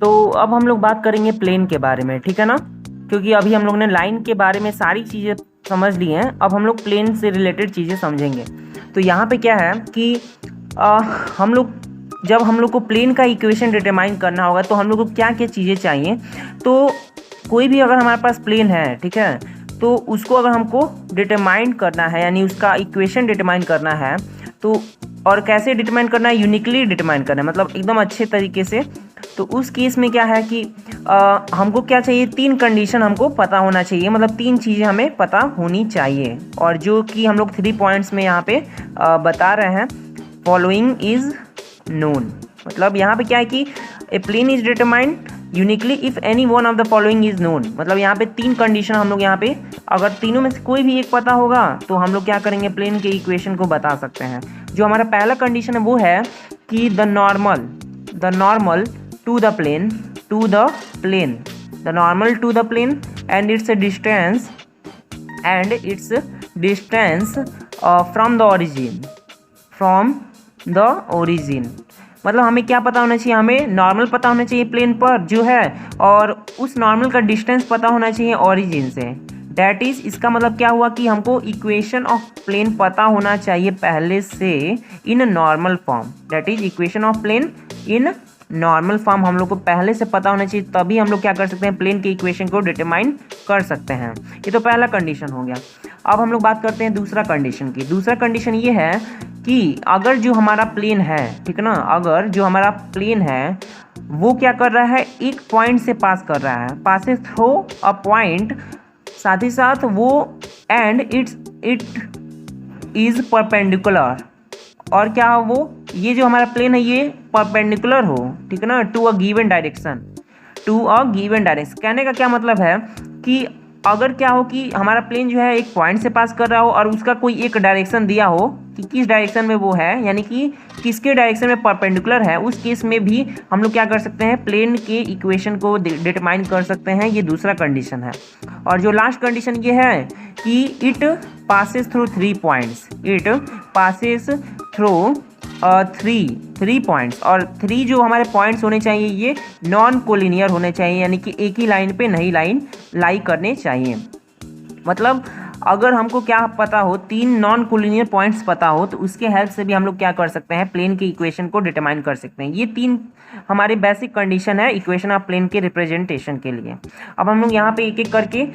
तो अब हम लोग बात करेंगे प्लेन के बारे में, ठीक है ना, क्योंकि अभी हम लोग ने लाइन के बारे में सारी चीज़ें समझ ली हैं। अब हम लोग प्लेन से रिलेटेड चीज़ें समझेंगे। तो यहाँ पे क्या है कि हम लोग जब हम लोग को प्लेन का इक्वेशन डिटरमाइन करना होगा तो हम लोग को क्या क्या चीज़ें चाहिए। तो कोई भी अगर हमारे पास प्लेन है, ठीक है, तो उसको अगर हमको डिटरमाइन करना है, यानी उसका इक्वेशन डिटरमाइन करना है, तो और कैसे डिटरमाइन करना है, यूनिकली डिटरमाइन करना है, मतलब एकदम अच्छे तरीके से। तो उस केस में क्या है कि हमको क्या चाहिए, 3 कंडीशन हमको पता होना चाहिए, मतलब 3 चीज़ें हमें पता होनी चाहिए, और जो कि हम लोग 3 पॉइंट्स में यहाँ पे बता रहे हैं। फॉलोइंग इज नोन, मतलब यहाँ पे क्या है कि a plane is determined uniquely if any one of the following is known. मतलब यहाँ पे 3 कंडीशन हम लोग यहाँ पे, अगर तीनों में से कोई भी एक पता होगा तो हम लोग क्या करेंगे, प्लेन के इक्वेशन को बता सकते हैं। जो हमारा पहला कंडीशन है वो है कि the normal to the plane and its distance from the origin. मतलब हमें क्या पता होना चाहिए, हमें नॉर्मल पता होना चाहिए प्लेन पर जो है, और उस नॉर्मल का डिस्टेंस पता होना चाहिए ओरिजिन से। डैट इज, इसका मतलब क्या हुआ कि हमको इक्वेशन ऑफ प्लेन पता होना चाहिए पहले से in normal form. That is equation of plane in normal form हम लोग को पहले से पता होना चाहिए, तभी हम लोग क्या कर सकते हैं, प्लेन के इक्वेशन को डिटरमाइन कर सकते हैं। ये तो पहला कंडीशन हो गया। अब हम लोग बात करते हैं दूसरा कंडीशन की। दूसरा कंडीशन ये है कि अगर जो हमारा प्लेन है, ठीक है ना, अगर जो हमारा प्लेन है वो क्या कर रहा है, एक पॉइंट से पास कर रहा है, पासेस थ्रू अ पॉइंट, साथ ही साथ वो एंड इट इज परपेंडिकुलर, और क्या हो वो, ये जो हमारा प्लेन है ये परपेंडिकुलर हो, ठीक है ना, टू अ गिवन डायरेक्शन। कहने का क्या मतलब है कि अगर क्या हो कि हमारा प्लेन जो है एक पॉइंट से पास कर रहा हो और उसका कोई एक डायरेक्शन दिया हो कि किस डायरेक्शन में वो है, यानी कि किसके डायरेक्शन में परपेंडिकुलर है, उस केस में भी हम लोग क्या कर सकते हैं, प्लेन के इक्वेशन को डिटरमाइन कर सकते हैं। ये दूसरा कंडीशन है। और जो लास्ट कंडीशन ये है कि it passes through 3 points, three points, और 3 जो हमारे पॉइंट्स होने चाहिए ये नॉन कोलिनियर होने चाहिए, यानी कि एक ही लाइन पे नहीं लाई करने चाहिए। मतलब अगर हमको क्या पता हो, 3 नॉन कोलिनियर पॉइंट्स पता हो, तो उसके हेल्प से भी हम लोग क्या कर सकते हैं, प्लेन के इक्वेशन को डिटरमाइन कर सकते हैं। ये 3 हमारे बेसिक कंडीशन है इक्वेशन ऑफ प्लेन के रिप्रेजेंटेशन के लिए। अब हम लोग यहाँ पे एक एक करके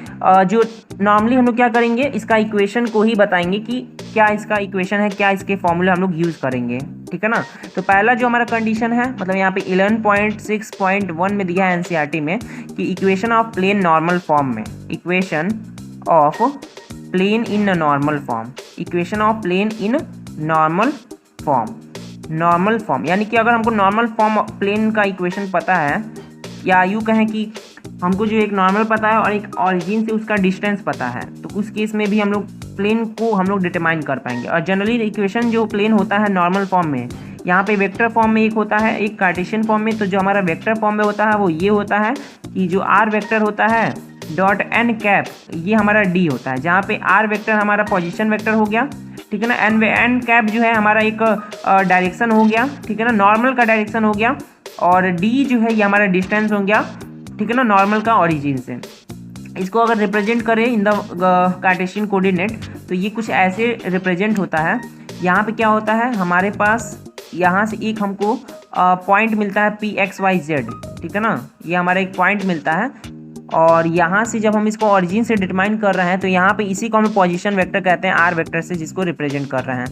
जो नॉर्मली हम लोग क्या करेंगे, इसका इक्वेशन को ही बताएंगे कि क्या इसका इक्वेशन है, क्या इसके फॉर्मूले हम लोग यूज़ करेंगे, ठीक है ना। तो पहला जो हमारा कंडीशन है, मतलब यहाँ पे 11.6.1 में दिया है एनसीईआरटी में कि equation of plane normal form में, equation of plane in normal form, यानी कि अगर हमको नॉर्मल फॉर्म प्लेन का इक्वेशन पता है, या यूँ कहें कि हमको जो एक नॉर्मल पता है और एक ऑरिजिन से उसका डिस्टेंस पता है, तो उस केस में भी हम लोग प्लेन को हम लोग डिटरमाइन कर पाएंगे। और जनरली इक्वेशन जो प्लेन होता है नॉर्मल फॉर्म में, यहाँ पे वेक्टर फॉर्म में एक होता है, एक कार्टेशियन फॉर्म में। तो जो हमारा वेक्टर फॉर्म में होता है वो ये होता है कि जो आर वेक्टर होता है डॉट एन कैप, ये हमारा डी होता है, जहाँ पे आर वेक्टर हमारा पोजीशन वेक्टर हो गया, ठीक है ना, एन कैप जो है हमारा एक डायरेक्शन हो गया, ठीक है ना, नॉर्मल का डायरेक्शन हो गया, और डी जो है ये हमारा डिस्टेंस हो गया, ठीक है ना, नॉर्मल का ओरिजिन से। इसको अगर रिप्रेजेंट करें इन द कार्टेशियन कोऑर्डिनेट, तो ये कुछ ऐसे रिप्रेजेंट होता है। यहाँ पे क्या होता है, हमारे पास यहाँ से एक हमको पॉइंट मिलता है PXYZ, ठीक है ना, ये हमारा एक पॉइंट मिलता है, और यहाँ से जब हम इसको ओरिजिन से डिटरमाइन कर रहे हैं तो यहाँ पे इसी को हम पोजीशन वेक्टर कहते हैं, आर वेक्टर से जिसको रिप्रेजेंट कर रहे हैं।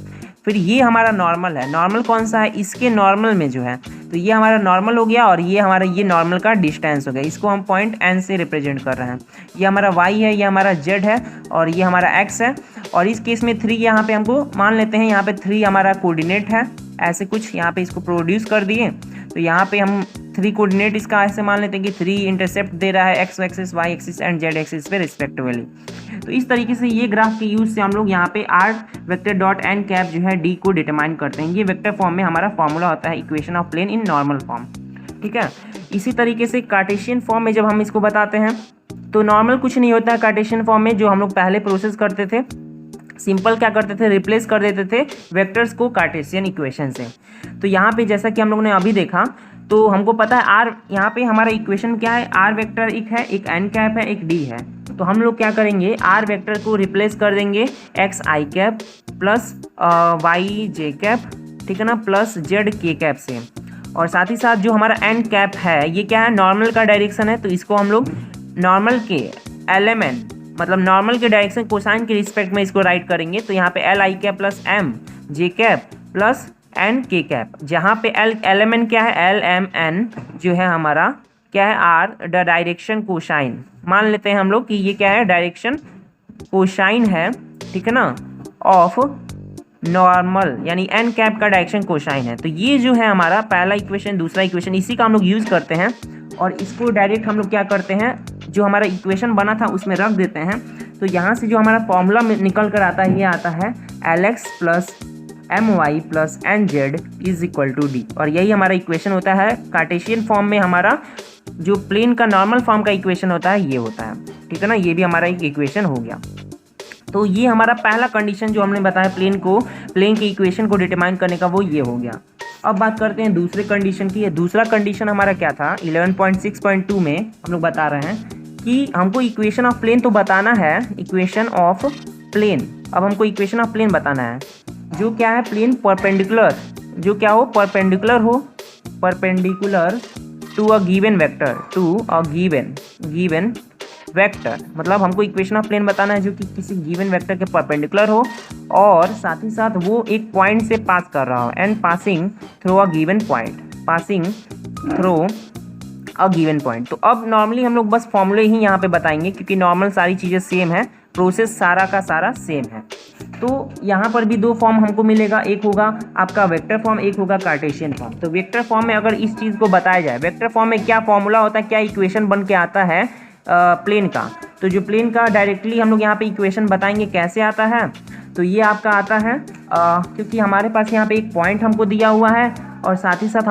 फिर ये हमारा नॉर्मल है, नॉर्मल कौन सा है, इसके नॉर्मल में जो है, तो ये हमारा नॉर्मल हो गया, और ये हमारा ये नॉर्मल का डिस्टेंस हो गया, इसको हम पॉइंट एन से रिप्रेजेंट कर रहे हैं। ये हमारा वाई है, ये हमारा जेड है, और ये हमारा एक्स है। और इस केस में 3 यहाँ पे हमको मान लेते हैं, यहाँ पे 3 हमारा कोऑर्डिनेट है, ऐसे कुछ यहाँ पे इसको प्रोड्यूस कर दिए। तो यहाँ पे हम 3 कोऑर्डिनेट इसका ऐसे मान लेते हैं कि 3 इंटरसेप्ट दे रहा है x axis, y axis and z axis पे रिस्पेक्टिवली। तो इस तरीके से ये ग्राफ के यूज से हम लोग यहाँ पे r vector dot n cap जो है डी को डिटरमाइन करते हैं। ये वेक्टर फॉर्म में हमारा फॉर्मूला होता है equation of plane in normal form, ठीक है। इसी तरीके से कार्टेशियन फॉर्म में जब हम इसको बताते हैं तो नॉर्मल कुछ नहीं होता है कार्टेशियन फॉर्म में, जो हम लोग पहले प्रोसेस करते थे, सिंपल क्या करते थे, रिप्लेस कर देते थे वेक्टर्स को कार्टेशियन इक्वेशन से। तो यहाँ पे जैसा कि हम लोग ने अभी देखा तो हमको पता है आर, यहाँ पे हमारा इक्वेशन क्या है, आर वेक्टर एक है, एक एन कैप है, एक डी है। तो हम लोग क्या करेंगे, आर वेक्टर को रिप्लेस कर देंगे एक्स आई कैप प्लस वाई जे कैप, ठीक है ना, प्लस जेड के कैप से। और साथ ही साथ जो हमारा एन कैप है ये क्या है, नॉर्मल का डायरेक्शन है, तो इसको हम लोग नॉर्मल के एलिमेंट मतलब नॉर्मल के डायरेक्शन कोसाइन के रिस्पेक्ट में इसको राइट करेंगे। तो यहाँ पे l i cap plus m j cap plus n k cap, जहाँ पे एल एलिमेंट क्या है, एल एम एन जो है हमारा क्या है, आर द डायरेक्शन कोसाइन, मान लेते हैं हम लोग कि ये क्या है, डायरेक्शन कोसाइन है, ठीक है ना, ऑफ नॉर्मल, यानी एन कैप का डायरेक्शन कोसाइन है। तो ये जो है हमारा पहला इक्वेशन, दूसरा इक्वेशन, इसी का हम लोग यूज़ करते हैं और इसको डायरेक्ट हम लोग क्या करते हैं, जो हमारा इक्वेशन बना था उसमें रख देते हैं। तो यहाँ से जो हमारा फॉर्मूला निकल कर आता है, ये आता है l x plus m y plus n z is equal to d, और यही हमारा इक्वेशन होता है। कार्टेशियन फॉर्म में हमारा जो प्लेन का नॉर्मल फॉर्म का इक्वेशन होता है ये होता है, ठीक है ना, ये भी हमारा एक इक्वेशन हो गया। तो ये हमारा पहला कंडीशन जो हमने बताया प्लेन के इक्वेशन को डिटरमाइन करने का, वो ये हो गया। अब बात करते हैं दूसरे कंडीशन की। दूसरा कंडीशन हमारा क्या था, 11.6.2 में हम लोग बता रहे हैं कि हमको इक्वेशन ऑफ प्लेन तो बताना है, इक्वेशन ऑफ प्लेन। अब हमको इक्वेशन ऑफ प्लेन बताना है जो क्या है, प्लेन परपेंडिकुलर, जो क्या हो, परपेंडिकुलर हो, perpendicular to a given vector, to a given vector. मतलब हमको इक्वेशन ऑफ प्लेन बताना है जो कि किसी गिवन वेक्टर के परपेंडिकुलर हो और साथ ही साथ वो एक पॉइंट से पास कर रहा हो, and passing through a given point, passing through a given point. तो अब नॉर्मली हम लोग बस फॉर्मूले ही यहाँ पे बताएंगे क्योंकि नॉर्मल सारी चीज़ें सेम है, प्रोसेस सारा का सारा सेम है। तो यहाँ पर भी दो फॉर्म हमको मिलेगा, एक होगा आपका वेक्टर फॉर्म, एक होगा कार्टेशियन फॉर्म। तो वेक्टर फॉर्म में अगर इस चीज़ को बताया जाए, वेक्टर फॉर्म में क्या फॉर्मूला होता है, क्या इक्वेशन बन के आता है प्लेन का, तो जो प्लेन का डायरेक्टली हम लोग यहाँ पे इक्वेशन बताएंगे कैसे आता है। तो ये आपका आता है क्योंकि हमारे पास यहाँ पे एक पॉइंट हमको दिया हुआ है और साथ ही साथ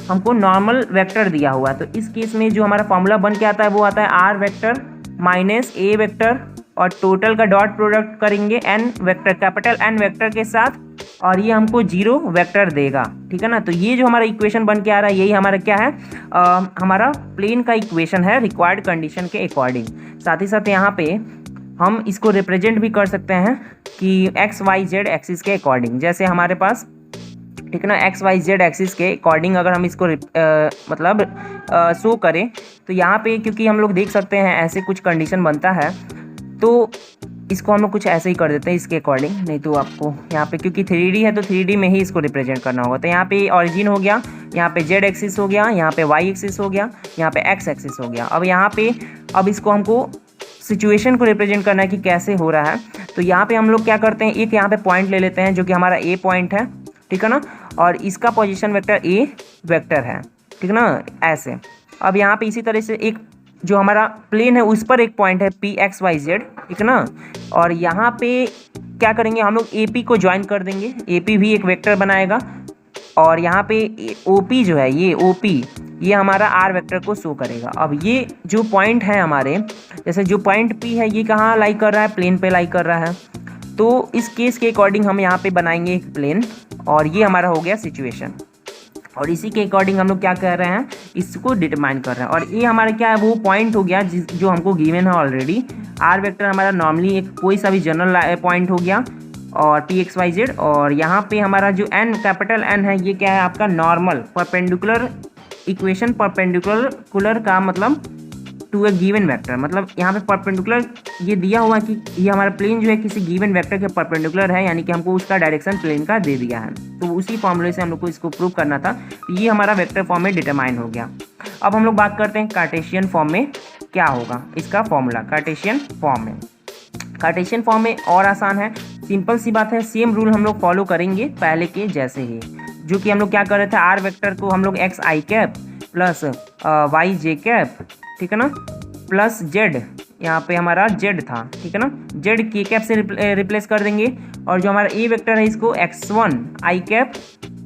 हमको नॉर्मल वेक्टर दिया हुआ है। तो इस केस में जो हमारा फॉर्मूला बन के आता है वो आता है r vector minus a vector और टोटल का डॉट प्रोडक्ट करेंगे n vector, capital n vector के साथ, और ये हमको 0 वेक्टर देगा, ठीक है ना। तो ये जो हमारा इक्वेशन बन के आ रहा है यही हमारा क्या है, हमारा प्लेन का इक्वेशन है रिक्वायर्ड कंडीशन के अकॉर्डिंग। साथ ही साथ यहाँ पे हम इसको रिप्रेजेंट भी कर सकते हैं कि एक्स वाई जेड एक्सिस के अकॉर्डिंग, जैसे हमारे पास, ठीक है ना, एक्स वाई जेड एक्सिस के अकॉर्डिंग अगर हम इसको मतलब शो करें तो यहाँ पे क्योंकि हम लोग देख सकते हैं ऐसे कुछ कंडीशन बनता है, तो इसको हम लोग कुछ ऐसे ही कर देते हैं इसके अकॉर्डिंग। नहीं तो आपको यहाँ पे क्योंकि 3D है तो 3D में ही इसको रिप्रेजेंट करना होगा। तो यहाँ पे ऑरिजिन हो गया, यहाँ पे जेड एक्सिस हो गया, यहाँ पे वाई एक्सिस हो गया, यहाँ पे एक्स एक्सिस हो गया। अब यहाँ पे अब इसको हमको सिचुएशन को रिप्रेजेंट करना है कि कैसे हो रहा है। तो यहाँ पे हम लोग क्या करते हैं, एक यहाँ पे पॉइंट ले लेते हैं जो कि हमारा ए पॉइंट है, ठीक है ना, और इसका पोजीशन वेक्टर ए वेक्टर है, ठीक है ना, ऐसे। अब यहाँ पे इसी तरह से एक जो हमारा प्लेन है उस पर एक पॉइंट है पी एक्स वाई जेड, ठीक है ना, और यहाँ पे क्या करेंगे हम लोग, ए पी को ज्वाइन कर देंगे, ए पी भी एक वेक्टर बनाएगा, और यहाँ पे ओ पी जो है, ये ओ पी ये हमारा आर वेक्टर को शो करेगा। अब ये जो पॉइंट है हमारे, जैसे जो पॉइंट पी है ये कहाँ लाई कर रहा है, प्लेन पे लाई कर रहा है। तो इस केस के अकॉर्डिंग हम यहाँ पे बनाएंगे एक प्लेन, और ये हमारा हो गया सिचुएशन, और इसी के अकॉर्डिंग हम लोग क्या कर रहे हैं, इसको डिटरमाइन कर रहे हैं। और ये हमारा क्या है, वो पॉइंट हो गया जो हमको गिवन है ऑलरेडी। आर वेक्टर हमारा नॉर्मली एक कोई सा भी जनरल पॉइंट हो गया, और पी एक्स वाई जेड, और यहाँ पे हमारा जो एन कैपिटल एन है ये क्या है आपका नॉर्मल परपेंडिकुलर इक्वेशन, परपेंडिकुलर का मतलब टू ए गिवन वेक्टर, मतलब यहाँ पे परपेंडिकुलर ये दिया हुआ कि ये हमारा प्लेन जो है किसी गिवन वेक्टर के परपेंडिकुलर है, यानी कि हमको उसका डायरेक्शन प्लेन का दे दिया है। तो उसी फॉर्मूले से हम लोग को इसको प्रूव करना था। ये हमारा वेक्टर फॉर्म में डिटरमाइन हो गया। अब हम लोग बात करते हैं कार्टेशियन फॉर्म में क्या होगा इसका फॉर्मूला। कार्टेशियन फॉर्म में और आसान है, सिंपल सी बात है, सेम रूल हम लोग फॉलो करेंगे पहले के जैसे ही, जो कि हम लोग क्या कर रहे थे, आर वेक्टर को हम लोग एक्स आई कैप प्लस वाई जे कैप, ठीक है ना, प्लस जेड, यहाँ पे हमारा जेड था, ठीक है ना, जेड के कैप से रिप्लेस कर देंगे, और जो हमारा ए वेक्टर है इसको x1 आई कैप,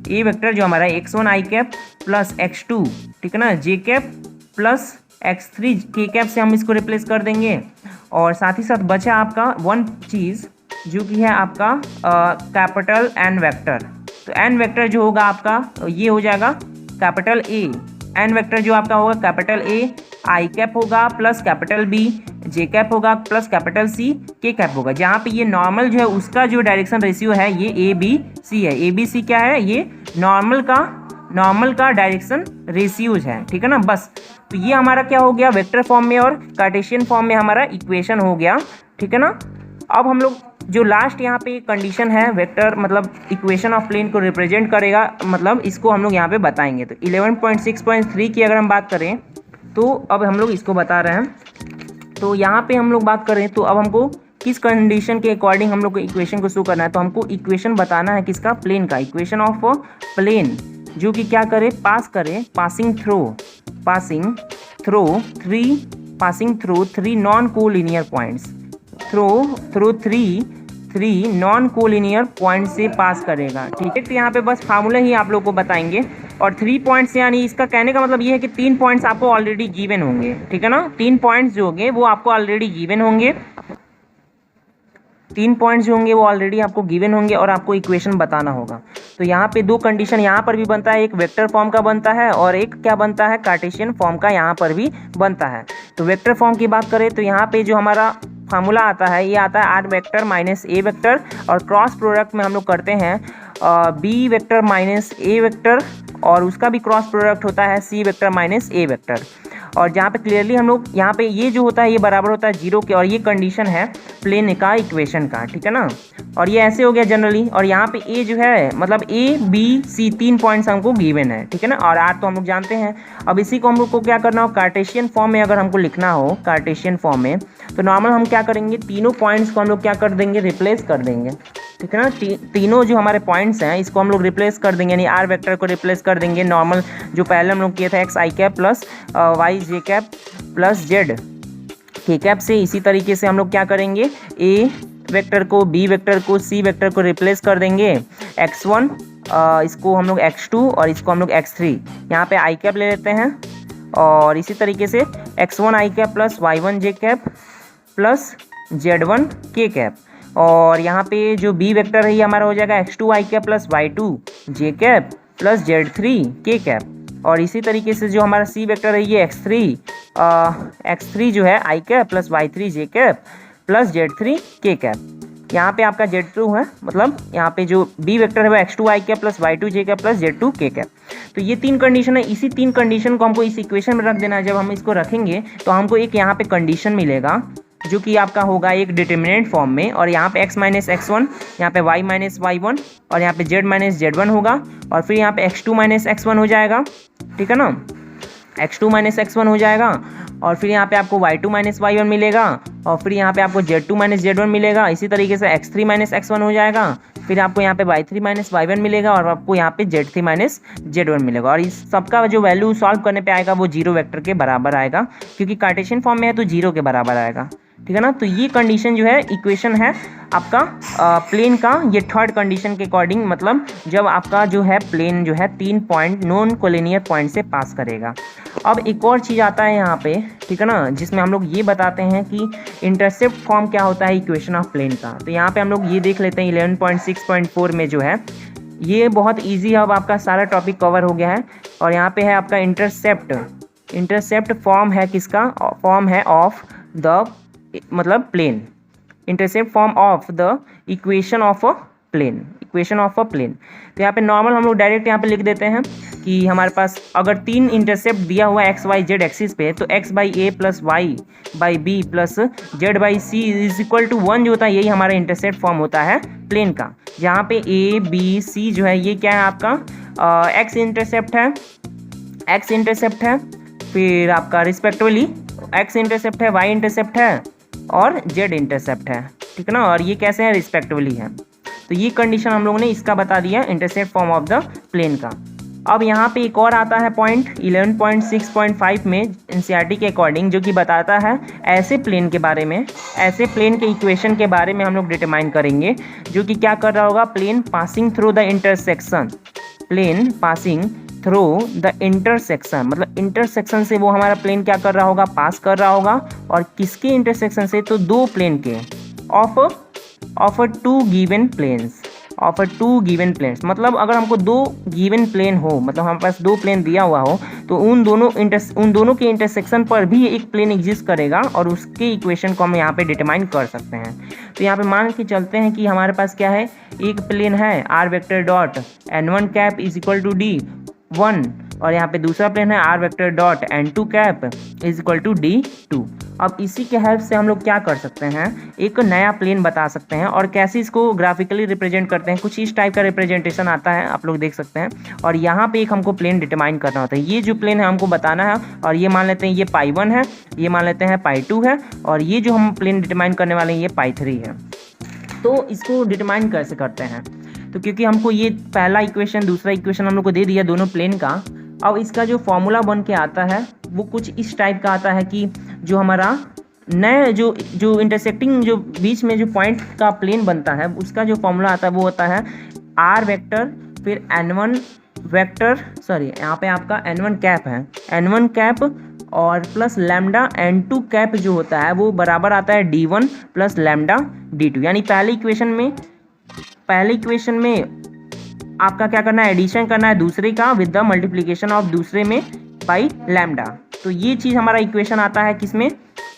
ए वेक्टर जो हमारा x1 आई कैप प्लस x2, ठीक है ना, जे कैप प्लस x3 के कैप से हम इसको रिप्लेस कर देंगे। और साथ ही साथ बचा आपका वन चीज़ जो कि है आपका कैपिटल एन वेक्टर। तो एन वेक्टर जो होगा आपका ये हो जाएगा कैपिटल ए, एन वेक्टर जो आपका होगा कैपिटल ए आई कैप होगा plus capital b j cap होगा plus capital c k cap होगा। जहाँ पे ये नॉर्मल जो है उसका जो डायरेक्शन रेशियो है ये ए बी सी है। ए बी सी क्या है, ये नॉर्मल का डायरेक्शन रेशियोज है, ठीक है ना। बस तो ये हमारा क्या हो गया, वेक्टर फॉर्म में और कार्टेशियन फॉर्म में हमारा इक्वेशन हो गया, ठीक है ना। अब हम लोग जो लास्ट यहाँ पे कंडीशन है वेक्टर मतलब इक्वेशन ऑफ प्लेन को रिप्रेजेंट करेगा, मतलब इसको हम लोग यहाँ पे बताएंगे। तो 11.6.3 की अगर हम बात करें तो अब हम लोग इसको बता रहे हैं। तो यहाँ पे हम लोग बात करें तो अब हमको किस कंडीशन के अकॉर्डिंग हम लोग को इक्वेशन को शो करना है, तो हमको इक्वेशन बताना है किसका, प्लेन का। इक्वेशन ऑफ प्लेन जो कि क्या करे, passing through three non collinear points, through three non collinear point से पास करेगा, ठीक है। तो यहाँ पे बस फार्मूला ही आप लोग को बताएंगे। और 3 पॉइंट्स यानी इसका कहने का मतलब ये है कि 3 पॉइंट्स आपको ऑलरेडी गिवन होंगे, ठीक है ना। 3 पॉइंट्स जो होंगे वो आपको ऑलरेडी गिवन होंगे, 3 पॉइंट्स जो होंगे वो ऑलरेडी आपको गिवन होंगे और आपको इक्वेशन बताना होगा। तो यहाँ पे 2 कंडीशन यहाँ पर भी बनता है, एक वेक्टर फॉर्म का बनता है और एक क्या बनता है, कार्टेशियन फॉर्म का यहाँ पर भी बनता है। तो वेक्टर फॉर्म की बात करें तो यहाँ पे जो हमारा फार्मूला आता है ये आता है r vector minus a vector, और क्रॉस प्रोडक्ट में हम लोग करते हैं b vector minus a vector, और उसका भी क्रॉस प्रोडक्ट होता है c vector minus a vector. और जहाँ पे क्लियरली हम लोग यहाँ पे ये जो होता है ये बराबर होता है 0 के, और ये कंडीशन है प्लेन का इक्वेशन का, ठीक है ना। और ये ऐसे हो गया जनरली, और यहाँ पे ए जो है मतलब ए बी सी 3 पॉइंट्स हमको गिवन है, ठीक है ना। और आर तो हम लोग जानते हैं। अब इसी को हम लोग को क्या करना हो, कार्टेशियन फॉर्म में अगर हमको लिखना हो कार्टेशियन फॉर्म में, तो नॉर्मल हम क्या करेंगे, तीनों पॉइंट्स को हम लोग क्या कर देंगे, रिप्लेस कर देंगे, ठीक है ना। तीनों जो हमारे पॉइंट्स हैं इसको हम लोग रिप्लेस कर देंगे, यानी आर वेक्टर को रिप्लेस कर देंगे नॉर्मल जो पहले हम लोग किया था एक्स आई कैप प्लस वाई जे कैप प्लस जेड के कैप से। इसी तरीके से हम लोग क्या करेंगे, ए वेक्टर को बी वेक्टर को सी वेक्टर को रिप्लेस कर देंगे, x1 इसको हम लोग x2 और इसको हम लोग x3, यहाँ पे आई कैप ले लेते हैं। और इसी तरीके से x1 आई कैप प्लस y1 जे कैप प्लस z1 के कैप, और यहाँ पे जो बी वेक्टर है ये हमारा हो जाएगा x2 आई कैप प्लस y2 जे कैप प्लस z3 के कैप। और इसी तरीके से जो हमारा सी वेक्टर है ये x3 जो है आई कैप प्लस y3 जे कैप प्लस z3 के कैप। यहाँ पे आपका z2 है, मतलब यहाँ पे जो बी वेक्टर है वो x2 आई कैप प्लस y2 जे कैप प्लस z2 के कैप। तो ये 3 कंडीशन है, इसी 3 कंडीशन को हमको इस इक्वेशन में रख देना है। जब हम इसको रखेंगे तो हमको एक यहाँ पे कंडीशन मिलेगा जो कि आपका होगा एक डिटर्मिनेंट फॉर्म में, और यहाँ पे x माइनस x1, यहाँ पे y माइनस y1, और यहाँ पे z माइनस z1 होगा, और फिर यहाँ पे x2 माइनस x1 हो जाएगा, ठीक है ना। x2 माइनस x1 हो जाएगा, और फिर यहाँ पे आपको y2 माइनस y1 मिलेगा, और फिर यहाँ पे आपको z2 माइनस z1 मिलेगा। इसी तरीके से x3 माइनस x1 हो जाएगा, फिर आपको यहाँ पे y3 माइनस y1 मिलेगा, और आपको यहाँ पे z3 माइनस z1 मिलेगा। और इस सबका जो वैल्यू सॉल्व करने पे आएगा वो 0 वेक्टर के बराबर आएगा, क्योंकि कार्टेशियन फॉर्म में है तो 0 के बराबर आएगा, ठीक है ना। तो ये कंडीशन जो है इक्वेशन है आपका प्लेन का, ये थर्ड कंडीशन के अकॉर्डिंग, मतलब जब आपका जो है प्लेन जो है 3 पॉइंट नॉन कोलिनियर पॉइंट से पास करेगा। अब एक और चीज़ आता है यहाँ पे, ठीक है ना, जिसमें हम लोग ये बताते हैं कि इंटरसेप्ट फॉर्म क्या होता है इक्वेशन ऑफ प्लेन का। तो यहाँ पे हम लोग ये देख लेते हैं 11.6.4 में जो है ये बहुत ईजी, अब आपका सारा टॉपिक कवर हो गया है। और यहाँ पे है आपका इंटरसेप्ट फॉर्म है किसका, फॉर्म है ऑफ द मतलब plane, intercept form of the equation of a plane. तो यहाँ पे नॉर्मल हम लोग डायरेक्ट यहाँ पे लिख देते हैं कि हमारे पास अगर 3 इंटरसेप्ट दिया हुआ है एक्स वाई जेड एक्सिस पे, तो x by a plus y by b plus z by c is equal to 1 जो होता है, यही हमारा इंटरसेप्ट फॉर्म होता है प्लेन का। जहाँ पे ए बी सी जो है ये क्या है आपका एक्स इंटरसेप्ट है, फिर आपका रिस्पेक्टिवली एक्स इंटरसेप्ट है, वाई इंटरसेप्ट है और जेड इंटरसेप्ट है, ठीक है ना। और ये कैसे है, रिस्पेक्टिवली है। तो ये कंडीशन हम लोगों ने इसका बता दिया intercept form of the plane का। अब यहाँ पे एक और आता है पॉइंट 11.6.5 में एनसीईआरटी के अकॉर्डिंग, जो कि बताता है ऐसे प्लेन के बारे में, ऐसे प्लेन के इक्वेशन के बारे में हम लोग डिटरमाइन करेंगे, जो कि क्या कर रहा होगा, plane passing through the intersection, मतलब इंटरसेक्शन से वो हमारा प्लेन क्या कर रहा होगा, पास कर रहा होगा। और किसके इंटरसेक्शन से, तो 2 प्लेन के of 2 given planes, of a two given planes, मतलब अगर हमको दो गिवन प्लेन हो, मतलब हमारे पास दो प्लेन दिया हुआ हो, तो उन दोनों के इंटरसेक्शन पर भी एक प्लेन एग्जिस्ट करेगा और उसके इक्वेशन को हम यहाँ पे डिटरमाइन कर सकते हैं। तो यहाँ पे मान के चलते हैं कि हमारे पास क्या है, एक प्लेन है r vector dot n1 cap is equal to d1, और यहाँ पे दूसरा प्लेन है r vector dot n2 cap is equal to d2। अब इसी के हेल्प से हम लोग क्या कर सकते हैं, एक नया प्लेन बता सकते हैं, और कैसे इसको ग्राफिकली रिप्रेजेंट करते हैं, कुछ इस टाइप का रिप्रेजेंटेशन आता है, आप लोग देख सकते हैं। और यहाँ पे एक हमको प्लेन डिटरमाइन करना होता है, ये जो प्लेन है हमको बताना है, और ये मान लेते हैं ये π1 है, ये मान लेते हैं π2 है, और ये जो हम प्लेन डिटरमाइन करने वाले हैं ये π3 है। तो इसको डिटरमाइन कैसे करते हैं, तो क्योंकि हमको ये पहला इक्वेशन दूसरा इक्वेशन हम लोग को दे दिया दोनों प्लेन का, अब इसका जो फॉर्मूला बन के आता है वो कुछ इस टाइप का आता है कि जो हमारा नए जो इंटरसेक्टिंग जो बीच में जो पॉइंट का प्लेन बनता है उसका जो फॉर्मूला आता है वो होता है आर वेक्टर फिर n1 वेक्टर, सॉरी यहाँ पे आपका n1 कैप है, n1 कैप और प्लस लैम्डा n2 कैप जो होता है वो बराबर आता है d1 प्लस लैम्डा d2। यानी पहले इक्वेशन में आपका क्या करना है, एडिशन करना है दूसरे का विद द मल्टीप्लिकेशन ऑफ दूसरे में बाई लैम्डा। तो ये चीज़ हमारा इक्वेशन आता है किसमें,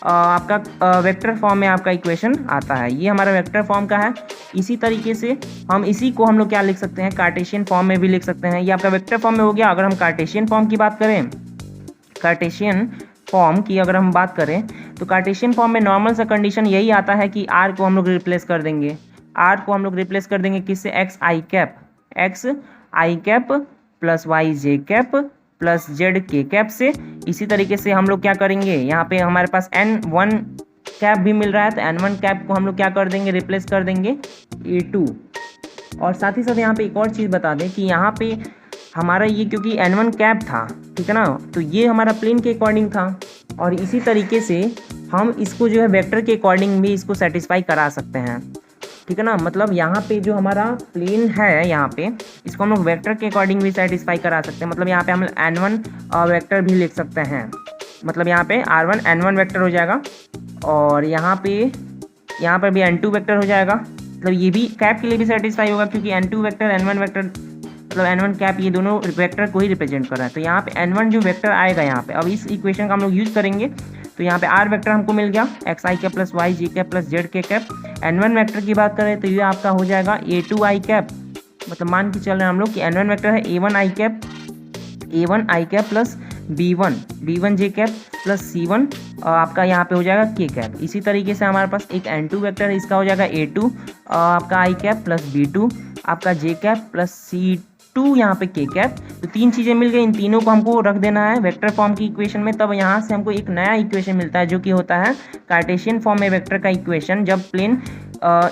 आपका वेक्टर फॉर्म में आपका इक्वेशन आता है, ये हमारा वेक्टर फॉर्म का है। इसी तरीके से इसी को हम लोग क्या लिख सकते हैं, कार्टेशियन फॉर्म में भी लिख सकते हैं। ये आपका वेक्टर फॉर्म में हो गया। अगर हम कार्टेशियन फॉर्म की बात करें, कार्टेशियन फॉर्म की अगर हम बात करें तो कार्टेशियन फॉर्म में नॉर्मल सा कंडीशन यही आता है कि आर को हम लोग रिप्लेस कर देंगे, आर को हम लोग रिप्लेस कर देंगे किससे, एक्स आई कैप प्लस वाई जे कैप प्लस जेड के कैप से। इसी तरीके से हम लोग क्या करेंगे, यहाँ पे हमारे पास n1 कैप भी मिल रहा है तो n1 कैप को हम लोग क्या कर देंगे, रिप्लेस कर देंगे a2। और साथ ही साथ यहाँ पे एक और चीज़ बता दें कि यहाँ पे हमारा ये क्योंकि n1 कैप था, ठीक है ना, तो ये हमारा प्लेन के अकॉर्डिंग था, और इसी तरीके से हम इसको जो है वेक्टर के अकॉर्डिंग भी इसको सेटिस्फाई करा सकते हैं, ठीक है ना। मतलब यहाँ पे जो हमारा प्लेन है यहाँ पे इसको हम लोग वेक्टर के अकॉर्डिंग भी सेटिस्फाई करा सकते हैं। मतलब यहाँ पे हम n1 वेक्टर भी लिख सकते हैं, मतलब यहाँ पे r1 n1 वेक्टर हो जाएगा, और यहाँ पर भी n2 वेक्टर हो जाएगा। मतलब ये भी कैप के लिए भी सेटिस्फाई होगा क्योंकि n2 वेक्टर n1 वेक्टर मतलब n1 कैप ये दोनों वेक्टर को ही रिप्रेजेंट कर रहा है। तो यहाँ पे n1 जो वेक्टर आएगा यहाँ पे, अब इस इक्वेशन का हम लोग यूज़ करेंगे तो यहाँ पे r वेक्टर हमको मिल गया एक्स आई कैप प्लस वाई जी कैप प्लस जेड के कैप। n1 वेक्टर की बात करें तो ये आपका हो जाएगा a2 आई कैप, मतलब मान के चल रहे हैं हम लोग कि n1 वेक्टर है a1 आई कैप प्लस b1 जे कैप प्लस c1 आपका यहाँ पे हो जाएगा k कैप। इसी तरीके से हमारे पास एक n2 वेक्टर है, इसका हो जाएगा a2 आपका आई कैप प्लस b2 आपका जे कैप प्लस c2 यहाँ पे k कैप। तो तीन चीज़ें मिल गई, इन तीनों को हमको रख देना है वेक्टर फॉर्म की इक्वेशन में, तब यहाँ से हमको एक नया इक्वेशन मिलता है जो कि होता है कार्टेशियन फॉर्म में वेक्टर का इक्वेशन, जब प्लेन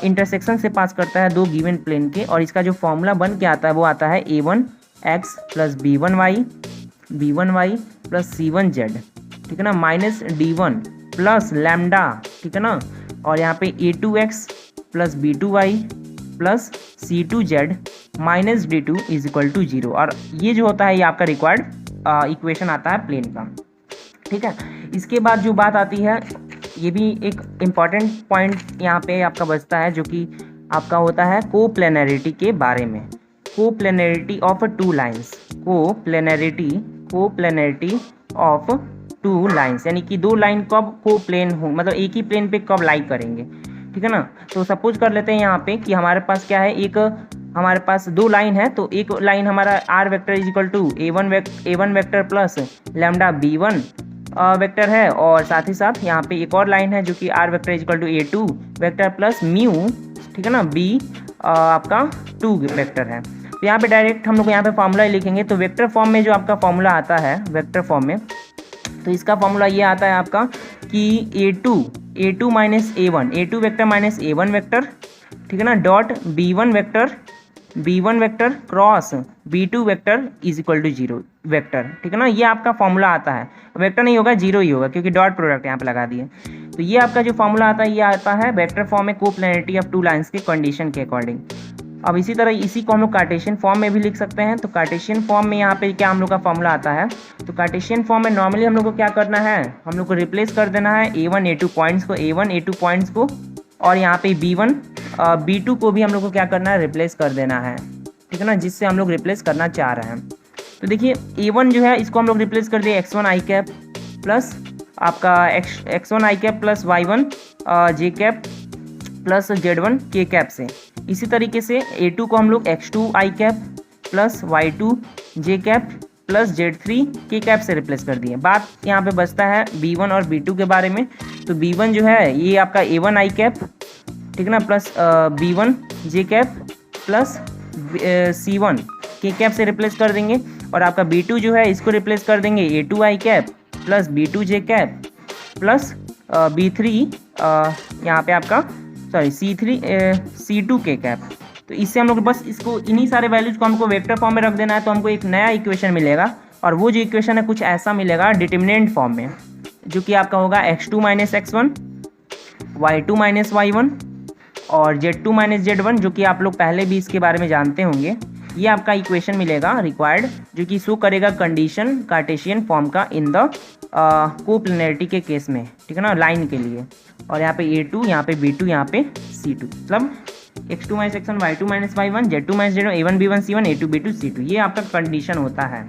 इंटरसेक्शन से पास करता है दो गिवन प्लेन के। और इसका जो फॉर्मूला बन के आता है वो आता है a1x plus b1y plus c1z, ठीक है ना, माइनस d1 प्लस लैम्डा, ठीक है ना, और यहाँ पे a2x plus b2y plus c2z minus d2 is equal to 0। और ये जो होता है ये आपका रिक्वायर्ड इक्वेशन आता है प्लेन का, ठीक है। इसके बाद जो बात आती है, ये भी एक इम्पॉर्टेंट पॉइंट यहाँ पे आपका बचता है जो कि आपका होता है कोप्लेनरिटी के बारे में। Coplanarity of two lines, coplanarity of two lines, यानी कि दो लाइन कब कोप्लेन हो, मतलब एक ही प्लेन पे कब लाई करेंगे, ठीक है ना। तो सपोज कर लेते हैं यहाँ पे कि हमारे पास क्या है, एक हमारे पास दो लाइन है, तो एक लाइन हमारा r vector is equal to a1 vector plus lambda b1 vector है, और साथ ही साथ यहाँ पे एक और लाइन है जो कि r vector is equal to a2 vector plus mu, ठीक है ना, b आपका 2 वेक्टर है। तो यहाँ पे डायरेक्ट हम लोग यहाँ पे फॉर्मूला ही लिखेंगे। तो वेक्टर फॉर्म में जो आपका फॉर्मूला आता है वेक्टर फॉर्म में, तो इसका फॉर्मूला ये आता है आपका कि a2 minus a1 vector minus a1 vector, ठीक है ना, dot b1 vector cross b2 vector is equal to 0 vector, ठीक है ना। ये आपका फॉर्मूला आता है, वेक्टर नहीं होगा, 0 ही होगा क्योंकि डॉट प्रोडक्ट यहाँ पे लगा दिए। तो ये आपका जो फॉर्मूला आता है ये आता है वेक्टर फॉर्म में कोप्लेनरिटी ऑफ टू लाइंस के कंडीशन के अकॉर्डिंग। अब इसी तरह इसी को हम लोग कार्टेशियन फॉर्म में भी लिख सकते हैं। तो कार्टेशियन फॉर्म में यहाँ पे क्या हम लोग का फॉर्मूला आता है, तो कार्टेशियन फॉर्म में नॉर्मली हम लोग को क्या करना है, हम लोग को रिप्लेस कर देना है a1 a2 पॉइंट्स को और यहाँ पे B1 B2 को भी हम लोग को क्या करना है, रिप्लेस कर देना है, ठीक है ना, जिससे हम लोग रिप्लेस करना चाह रहे हैं। तो देखिए A1 जो है इसको हम लोग रिप्लेस कर दिए x1 i कैप प्लस आपका x1 i cap plus y1 j cap plus z1 k cap से। इसी तरीके से A2 को हम लोग x2 i cap plus y2 j cap plus z3 k cap से रिप्लेस कर दिए। बात यहाँ पे बचता है B1 और B2 के बारे में। तो B1 जो है ये आपका A1 i कैप, ठीक है ना, plus B1 j cap plus C1 k cap से रिप्लेस कर देंगे। और आपका B2 जो है इसको रिप्लेस कर देंगे A2 i cap plus B2 j cap plus B3 यहाँ पे आपका C2 k कैप। तो इससे हम लोग बस इसको इन्हीं सारे वैल्यूज को हमको वेक्टर फॉर्म में रख देना है, तो हमको एक नया इक्वेशन मिलेगा। और वो जो इक्वेशन है कुछ ऐसा मिलेगा डिटर्मिनेंट फॉर्म में, जो कि आपका होगा x2 minus x1 y2 minus y1 और z2 माइनस z1, जो कि आप लोग पहले भी इसके बारे में जानते होंगे। ये आपका इक्वेशन मिलेगा रिक्वायर्ड, जो कि शो करेगा कंडीशन कार्टेशियन फॉर्म का इन द कोप्लेनरिटी के केस में, ठीक है ना, लाइन के लिए। और यहाँ पे A2, यहाँ पे B2, यहाँ पे C2, मतलब x2 minus x1 y2 minus y1 z2 minus z1 a1 b1 c1 a2 b2 c2, ये आपका कंडीशन होता है।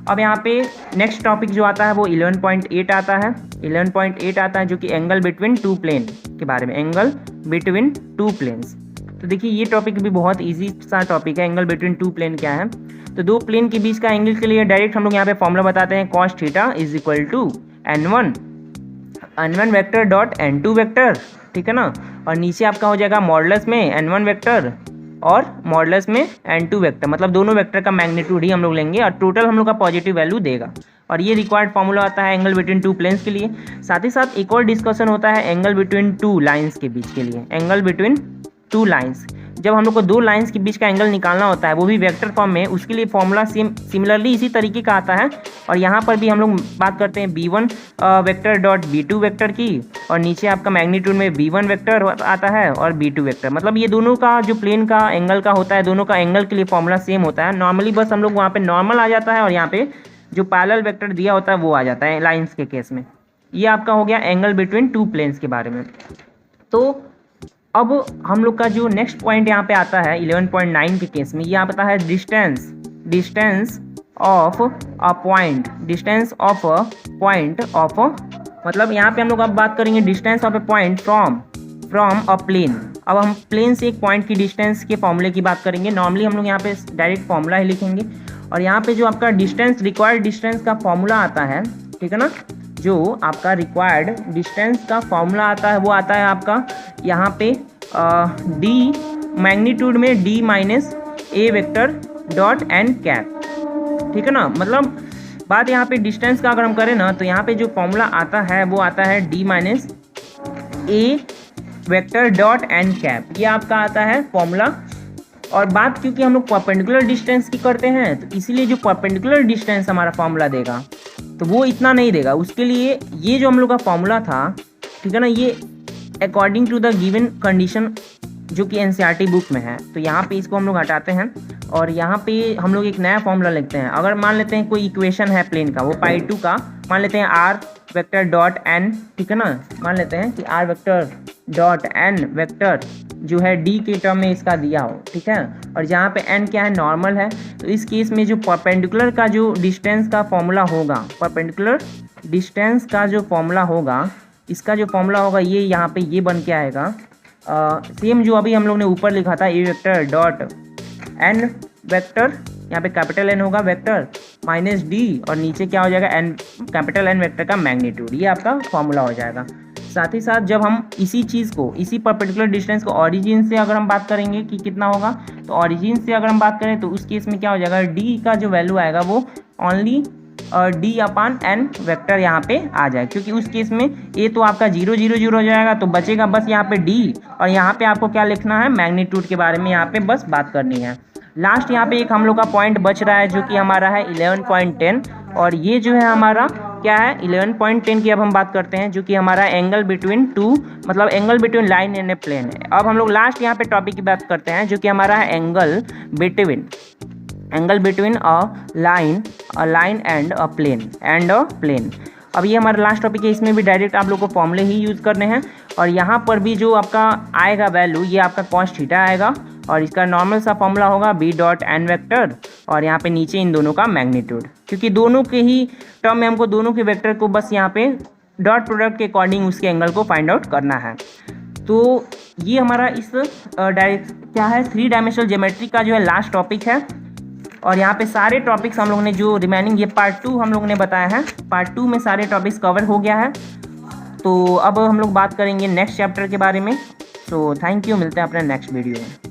अब यहाँ पे नेक्स्ट टॉपिक जो आता है वो 11.8 आता है। 11.8 आता है जो कि एंगल बिटवीन टू प्लेन के बारे में, एंगल बिटवीन टू प्लेन्स। तो देखिए ये टॉपिक भी बहुत इजी सा टॉपिक है। एंगल बिटवीन टू प्लेन क्या है, तो दो प्लेन के बीच का एंगल के लिए डायरेक्ट हम लोग यहाँ पे फॉर्मूला बताते हैं, cos theta is equal to n1 vector dot n2 vector, ठीक है ना। और नीचे आपका हो जाएगा मॉडुलस में n1 वेक्टर और मॉडुलस में n2 वेक्टर, मतलब दोनों वेक्टर का मैग्नीट्यूड ही हम लोग लेंगे और टोटल हम लोग का पॉजिटिव वैल्यू देगा। और ये रिक्वायर्ड फॉर्मूला आता है एंगल बिटवीन टू प्लेन्स के लिए। साथ ही साथ एक और डिस्कशन होता है एंगल बिटवीन टू लाइन्स के बीच के लिए, एंगल बिटवीन टू लाइन्स। जब हम लोग को दो लाइन्स के बीच का एंगल निकालना होता है, वो भी वेक्टर फॉर्म में, उसके लिए फॉर्मूला सिमिलरली इसी तरीके का आता है। और यहाँ पर भी हम लोग बात करते हैं B1 vector dot B2 vector की, और नीचे आपका मैग्नीट्यूड में B1 वेक्टर आता है और B2 वेक्टर, मतलब ये दोनों का जो प्लेन का एंगल का होता है, दोनों का एंगल के लिए फॉर्मूला सेम होता है। नॉर्मली बस हम लोग वहाँ पे नॉर्मल आ जाता है और यहाँ पे जो पैरेलल वेक्टर दिया होता है वो आ जाता है लाइन्स के केस में। ये आपका हो गया एंगल बिटवीन टू प्लेन्स के बारे में। तो अब हम लोग का जो नेक्स्ट पॉइंट यहाँ पे आता है 11.9 के केस में, ये आता है distance of a point, distance of a point of, मतलब यहाँ पे हम लोग अब बात करेंगे distance of a point from a plane. अब हम प्लेन से एक पॉइंट की डिस्टेंस के फॉर्मूले की बात करेंगे। नॉर्मली हम लोग यहाँ पे डायरेक्ट फॉर्मूला ही लिखेंगे। और यहाँ पे जो आपका डिस्टेंस, रिक्वायर्ड डिस्टेंस का फॉर्मूला आता है, ठीक है ना, जो आपका रिक्वायर्ड डिस्टेंस का फॉर्मूला आता है वो आता है आपका यहाँ पे d मैग्नीट्यूड में d minus a vector dot n cap, ठीक है ना। मतलब बात यहाँ पे डिस्टेंस का अगर हम करें ना, तो यहाँ पे जो फॉर्मूला आता है वो आता है d minus a vector dot n cap, ये आपका आता है फॉर्मूला। और बात क्योंकि हम लोग परपेंडिकुलर डिस्टेंस की करते हैं, तो इसीलिए जो परपेंडिकुलर डिस्टेंस हमारा फॉर्मूला देगा तो वो इतना नहीं देगा। उसके लिए ये जो हम लोग का फॉर्मूला था, ठीक है ना, ये according to the given condition जो कि एनसीईआरटी बुक में है। तो यहाँ पे इसको हम लोग हटाते हैं और यहाँ पे हम लोग एक नया फॉर्मूला लिखते हैं। अगर मान लेते हैं कोई इक्वेशन है प्लेन का, वो π2 का, मान लेते हैं r वेक्टर डॉट n, ठीक है ना, मान लेते हैं कि r vector dot n vector जो है d के टर्म में इसका दिया हो, ठीक है। और जहाँ पे n क्या है, नॉर्मल है। तो इस केस में जो परपेंडिकुलर का जो डिस्टेंस का फॉर्मूला होगा, परपेंडिकुलर डिस्टेंस का जो फॉर्मूला होगा, इसका जो फॉर्मूला होगा ये यहाँ पे ये बन के आएगा सेम जो अभी हम लोग ने ऊपर लिखा था, a vector dot n vector, यहाँ पे कैपिटल N होगा वेक्टर माइनस d, और नीचे क्या हो जाएगा, n कैपिटल N वेक्टर का मैग्नीट्यूड, ये आपका फॉर्मूला हो जाएगा। साथ ही साथ जब हम इसी चीज़ को, इसी परपेंडिकुलर डिस्टेंस को ऑरिजिन से अगर हम बात करेंगे कि कितना होगा, तो ऑरिजिन से अगर हम बात करें तो उस केस में क्या हो जाएगा, d का जो वैल्यू आएगा वो ओनली d अपान n वेक्टर यहाँ पे आ जाए, क्योंकि उस केस में a तो आपका 0 0 0 हो जाएगा, तो बचेगा बस यहाँ पे d। और यहाँ पे आपको क्या लिखना है, मैग्नीट्यूड के बारे में यहाँ पे बस बात करनी है। लास्ट यहाँ पे एक हम लोग का पॉइंट बच रहा है जो कि हमारा है 11.10, और ये जो है हमारा क्या है 11.10 की अब हम बात करते हैं, जो कि हमारा एंगल बिटवीन टू, मतलब angle between line and a plane है। अब हम लोग लास्ट यहाँ पे टॉपिक की बात करते हैं जो कि हमारा है angle between a line and a plane अब ये हमारा लास्ट टॉपिक है। इसमें भी डायरेक्ट आप लोग को फॉर्मूले ही यूज़ करने हैं। और यहाँ पर भी जो आपका आएगा वैल्यू ये आपका कॉस थीटा आएगा और इसका नॉर्मल सा फॉर्मूला होगा बी डॉट एन वेक्टर और यहाँ पे नीचे इन दोनों का मैग्नीट्यूड, क्योंकि दोनों के ही टर्म में हमको दोनों के वेक्टर को बस यहाँ पे डॉट प्रोडक्ट के अकॉर्डिंग उसके एंगल को फाइंड आउट करना है। तो ये हमारा इस क्या है 3 डायमेंशनल ज्योमेट्री का जो है लास्ट टॉपिक है। और यहाँ पे सारे टॉपिक्स हम लोगों ने जो रिमेनिंग ये पार्ट 2 हम लोगों ने बताया है, पार्ट 2 में सारे टॉपिक्स कवर हो गया है। तो अब हम लोग बात करेंगे नेक्स्ट चैप्टर के बारे में। तो थैंक यू, मिलते हैं अपने नेक्स्ट वीडियो में।